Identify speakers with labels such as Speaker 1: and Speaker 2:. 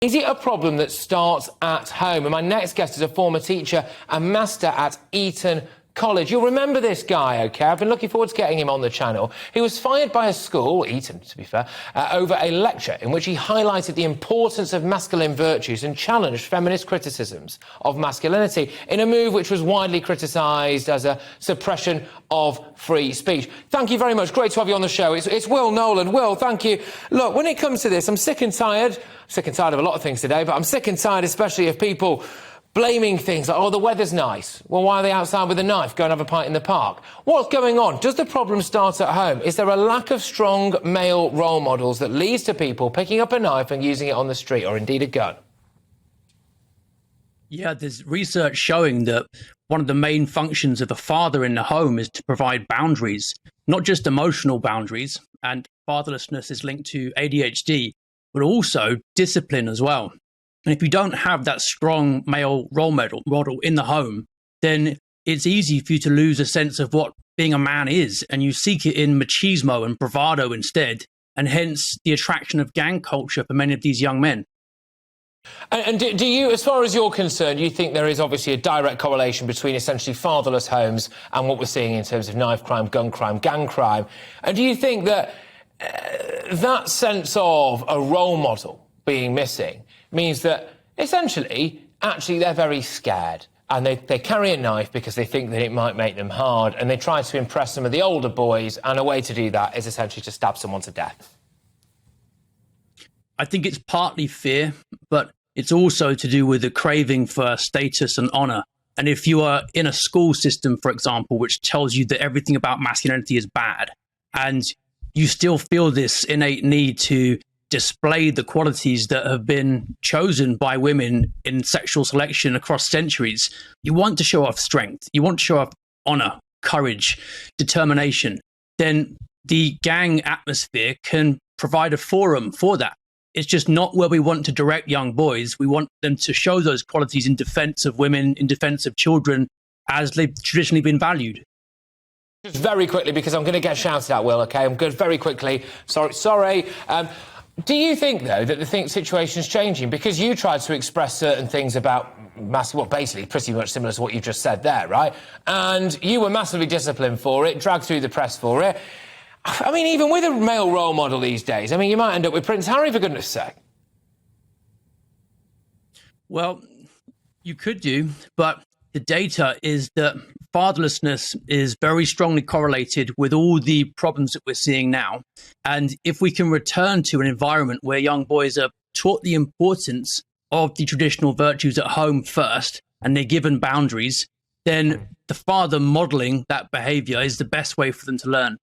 Speaker 1: Is it a problem that starts at home? And my next guest is a former teacher and master at Eton College. You'll remember this guy, OK? I've been looking forward to getting him on the channel. He was fired by a school, Eton to be fair, over a lecture in which he highlighted the importance of masculine virtues and challenged feminist criticisms of masculinity in a move which was widely criticised as a suppression of free speech. Thank you very much. Great to have you on the show. It's Will Knowland. Will, thank you. Look, when it comes to this, I'm sick and tired of a lot of things today, but I'm sick and tired especially of people blaming things like, oh, the weather's nice. Well, why are they outside with a knife? Go and have a pint in the park. What's going on? Does the problem start at home? Is there a lack of strong male role models that leads to people picking up a knife and using it on the street, or indeed a gun?
Speaker 2: Yeah, there's research showing that one of the main functions of a father in the home is to provide boundaries, not just emotional boundaries, and fatherlessness is linked to ADHD, but also discipline as well. And if you don't have that strong male role model in the home, then it's easy for you to lose a sense of what being a man is, and you seek it in machismo and bravado instead, and hence the attraction of gang culture for many of these young men.
Speaker 1: And do you, as far as you're concerned, you think there is obviously a direct correlation between essentially fatherless homes and what we're seeing in terms of knife crime, gun crime, gang crime? And do you think that that sense of a role model being missing means that essentially, actually, they're very scared and they carry a knife because they think that it might make them hard, and they try to impress some of the older boys, and a way to do that is essentially to stab someone to death?
Speaker 2: I think it's partly fear, but it's also to do with the craving for status and honor. And if you are in a school system, for example, which tells you that everything about masculinity is bad, and you still feel this innate need to display the qualities that have been chosen by women in sexual selection across centuries, you want to show off strength, you want to show off honor, courage, determination, then the gang atmosphere can provide a forum for that. It's just not where we want to direct young boys. We want them to show those qualities in defense of women, in defense of children, as they've traditionally been valued.
Speaker 1: Just very quickly, because I'm going to get shouted at, Will, OK? I'm good. Very quickly. Sorry. Do you think, though, that the situation's changing? Because you tried to express certain things about well, basically pretty much similar to what you just said there, right? And you were massively disciplined for it, dragged through the press for it. I mean, even with a male role model these days, I mean, you might end up with Prince Harry, for goodness sake.
Speaker 2: Well, you could do, but the data is that fatherlessness is very strongly correlated with all the problems that we're seeing now. And if we can return to an environment where young boys are taught the importance of the traditional virtues at home first, and they're given boundaries, then the father modeling that behavior is the best way for them to learn.